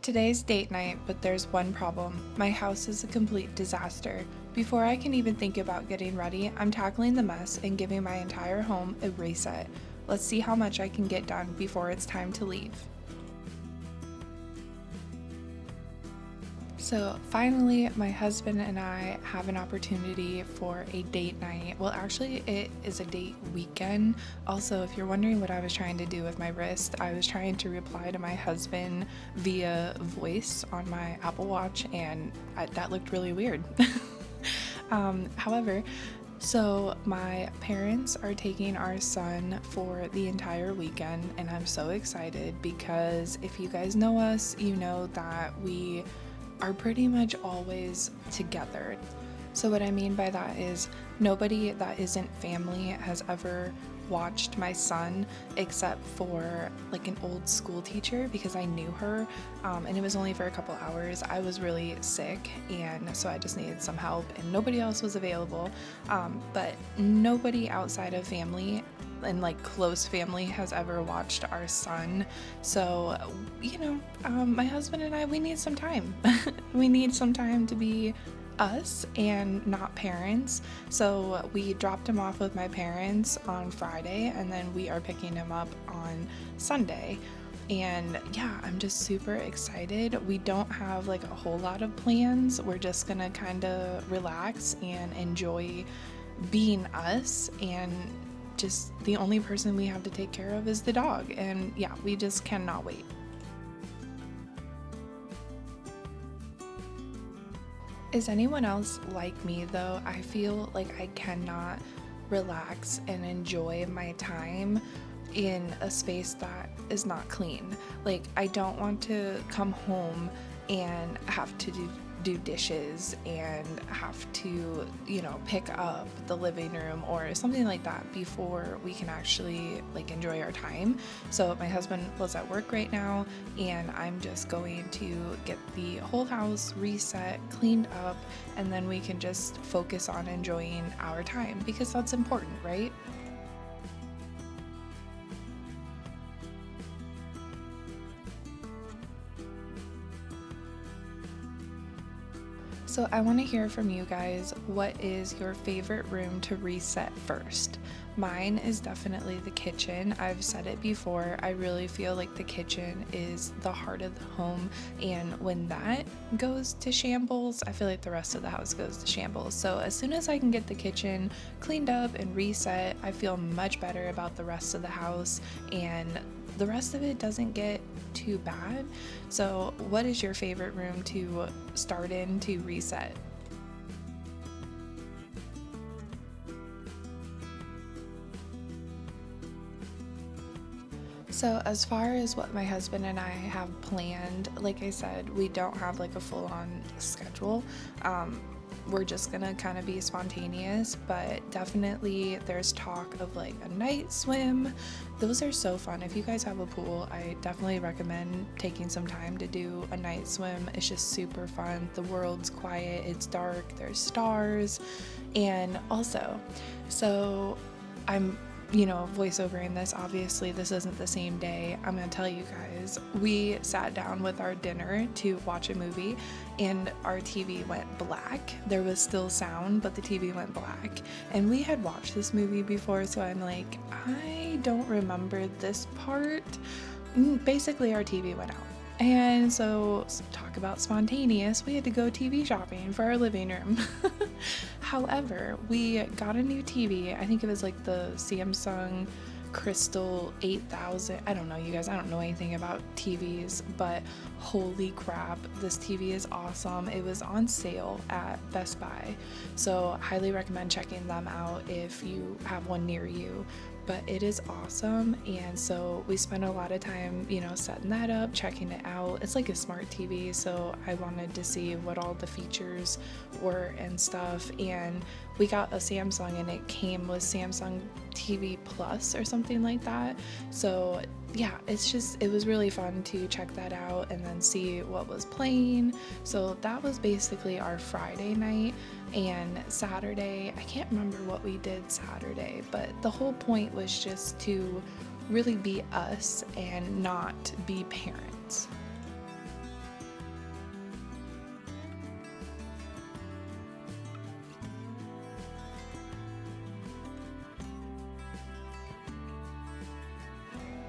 Today's date night, but there's one problem. My house is a complete disaster. Before I can even think about getting ready, I'm tackling the mess and giving my entire home a reset. Let's see how much I can get done before it's time to leave. So finally, my husband and I have an opportunity for a date night. Well, actually, it is a date weekend. Also, if you're wondering what I was trying to do with my wrist, I was trying to reply to my husband via voice on my Apple Watch, and that looked really weird. However, so my parents are taking our son for the entire weekend, and I'm so excited because if you guys know us, you know that we are pretty much always together. So what I mean by that is nobody that isn't family has ever watched my son except for like an old school teacher because I knew her, and it was only for a couple hours. I was really sick, and so I just needed some help and nobody else was available, but nobody outside of family and like close family has ever watched our son. So my husband and I, we need some time. We need some time to be us and not parents. So we dropped him off with my parents on Friday, and then we are picking him up on Sunday. And yeah, I'm just super excited. We don't have like a whole lot of plans. We're just gonna kind of relax and enjoy being us, and just the only person we have to take care of is the dog. And yeah, we just cannot wait. Is anyone else like me though? I feel like I cannot relax and enjoy my time in a space that is not clean. Like, I don't want to come home and have to do dishes and have to, pick up the living room or something like that before we can actually like enjoy our time. So my husband was at work right now, and I'm just going to get the whole house reset, cleaned up, and then we can just focus on enjoying our time because that's important, right? So I want to hear from you guys. What is your favorite room to reset first? Mine is definitely the kitchen. I've said it before. I really feel like the kitchen is the heart of the home, and when that goes to shambles, I feel like the rest of the house goes to shambles. So as soon as I can get the kitchen cleaned up and reset, I feel much better about the rest of the house, and the rest of it doesn't get too bad. So what is your favorite room to start in to reset? So as far as what my husband and I have planned, like I said, we don't have like a full-on schedule. We're just gonna kind of be spontaneous, but definitely there's talk of like a night swim. Those are so fun. If you guys have a pool, I definitely recommend taking some time to do a night swim. It's just super fun. The world's quiet, it's dark, there's stars, and also, so I'm voiceovering this. Obviously, this isn't the same day. I'm gonna tell you guys, we sat down with our dinner to watch a movie, and our TV went black. There was still sound, but the TV went black. And we had watched this movie before, so I'm like, I don't remember this part. Basically, our TV went out. And so, talk about spontaneous, we had to go TV shopping for our living room. However, we got a new TV. I think it was like the Samsung Crystal 8000. I don't know, you guys, I don't know anything about TVs, but holy crap, this TV is awesome. It was on sale at Best Buy. So, highly recommend checking them out if you have one near you. But it is awesome, and so we spent a lot of time, setting that up, checking it out. It's like a smart TV, so I wanted to see what all the features were and stuff, and we got a Samsung, and it came with Samsung TV Plus or something like that. So yeah, it was really fun to check that out and then see what was playing. So that was basically our Friday night. And Saturday, I can't remember what we did Saturday, but the whole point was just to really be us and not be parents.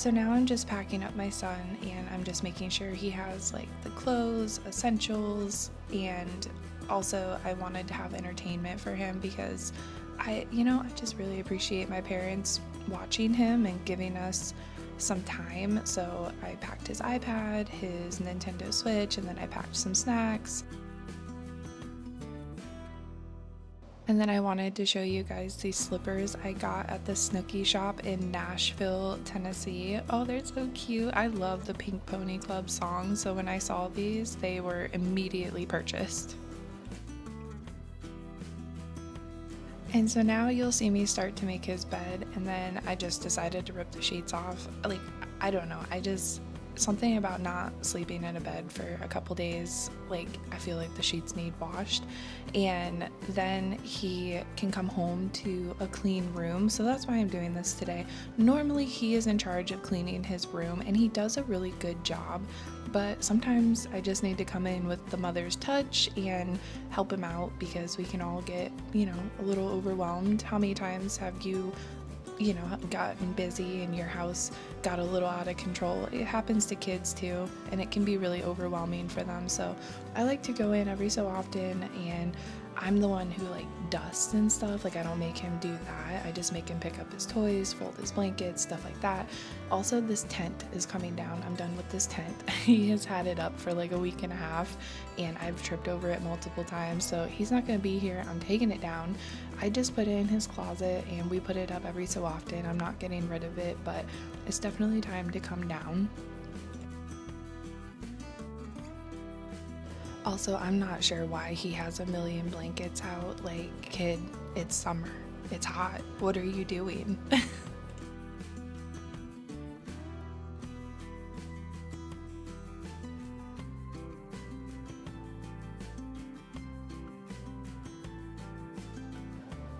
So now I'm just packing up my son and I'm just making sure he has like the clothes, essentials, and also I wanted to have entertainment for him because I just really appreciate my parents watching him and giving us some time. So I packed his iPad, his Nintendo Switch, and then I packed some snacks. And then I wanted to show you guys these slippers I got at the Snooki shop in Nashville, Tennessee. Oh, they're so cute. I love the Pink Pony Club song, so when I saw these, they were immediately purchased. And so now you'll see me start to make his bed, and then I just decided to rip the sheets off. Like, I don't know, something about not sleeping in a bed for a couple days, like I feel like the sheets need washed, and then he can come home to a clean room. So that's why I'm doing this today. Normally he is in charge of cleaning his room and he does a really good job, but sometimes I just need to come in with the mother's touch and help him out because we can all get, a little overwhelmed. How many times have you gotten busy and your house got a little out of control? It happens to kids too, and it can be really overwhelming for them. So I like to go in every so often, and I'm the one who like dusts and stuff. Like, I don't make him do that. I just make him pick up his toys, fold his blankets, stuff like that. Also, this tent is coming down. I'm done with this tent. He has had it up for like a week and a half, and I've tripped over it multiple times. So he's not going to be here. I'm taking it down. I just put it in his closet, and we put it up every so often. I'm not getting rid of it, but it's definitely time to come down. Also, I'm not sure why he has a million blankets out. Like, kid, it's summer. It's hot. What are you doing?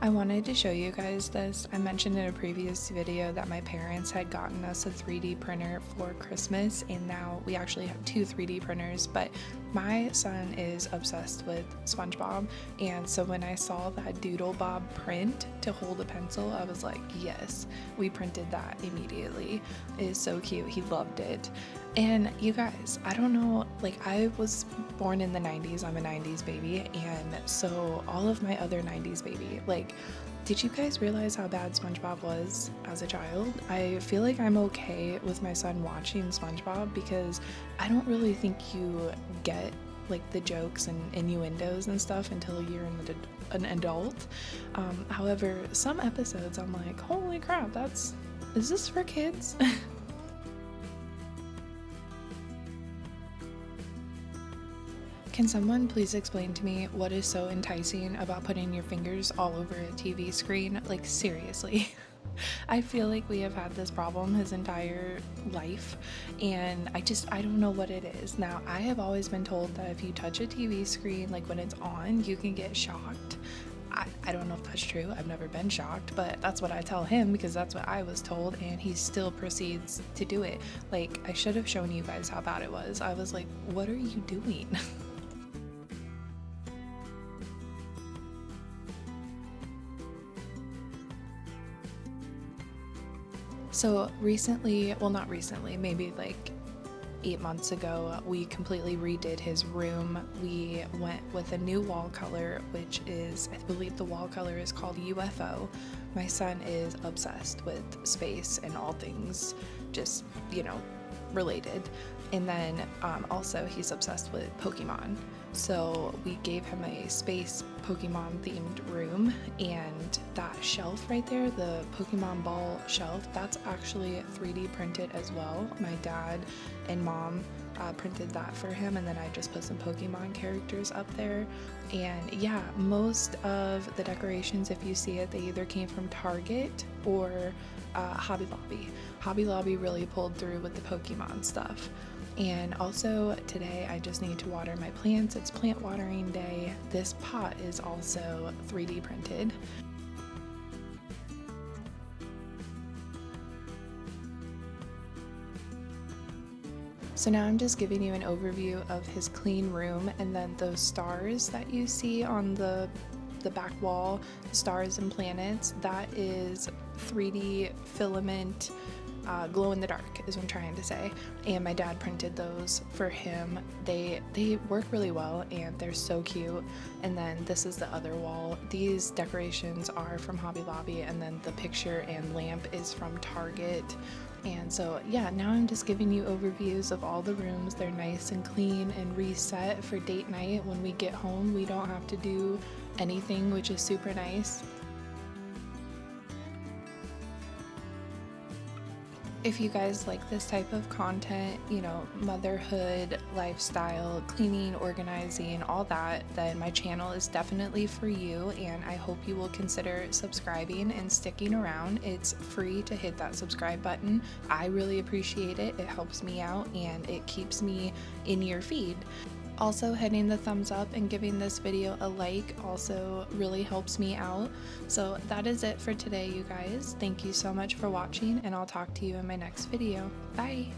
I wanted to show you guys this. I mentioned in a previous video that my parents had gotten us a 3D printer for Christmas, and now we actually have two 3D printers, but my son is obsessed with SpongeBob, and so when I saw that Doodle Bob print to hold a pencil, I was like, yes, we printed that immediately. It is so cute. He loved it. And you guys, I don't know, like, I was born in the 90s. I'm a 90s baby, and so all of my other 90s baby, like, did you guys realize how bad SpongeBob was as a child? I feel like I'm okay with my son watching SpongeBob because I don't really think you get like the jokes and innuendos and stuff until you're an adult. However, some episodes I'm like, holy crap, is this for kids? Can someone please explain to me what is so enticing about putting your fingers all over a TV screen? Like, seriously. I feel like we have had this problem his entire life, and I don't know what it is. Now, I have always been told that if you touch a TV screen, like when it's on, you can get shocked. I don't know if that's true. I've never been shocked, but that's what I tell him because that's what I was told, and he still proceeds to do it. Like, I should have shown you guys how bad it was. I was like, what are you doing? So recently, well, not recently, maybe like 8 months ago, we completely redid his room. We went with a new wall color, which is, I believe the wall color is called UFO. My son is obsessed with space and all things just, related. And then also he's obsessed with Pokemon. So we gave him a space Pokemon themed room, and that shelf right there, the Pokemon ball shelf, that's actually 3D printed as well. My dad and mom printed that for him, and then I just put some Pokemon characters up there. And yeah, most of the decorations, if you see it, they either came from Target or Hobby Lobby. Hobby Lobby really pulled through with the Pokemon stuff. And also today I just need to water my plants. It's plant watering day. This pot is also 3D printed. So now I'm just giving you an overview of his clean room, and then those stars that you see on the back wall, stars and planets, that is 3D filament glow in the dark is what I'm trying to say. And my dad printed those for him. They work really well and they're so cute. And then this is the other wall. These decorations are from Hobby Lobby, and then the picture and lamp is from Target. And so yeah, now I'm just giving you overviews of all the rooms. They're nice and clean and reset for date night. When we get home, we don't have to do anything, which is super nice. If you guys like this type of content, you know, motherhood, lifestyle, cleaning, organizing, all that, then my channel is definitely for you, and I hope you will consider subscribing and sticking around. It's free to hit that subscribe button. I really appreciate it. It helps me out and it keeps me in your feed. Also, hitting the thumbs up and giving this video a like also really helps me out. So that is it for today, you guys. Thank you so much for watching, and I'll talk to you in my next video. Bye!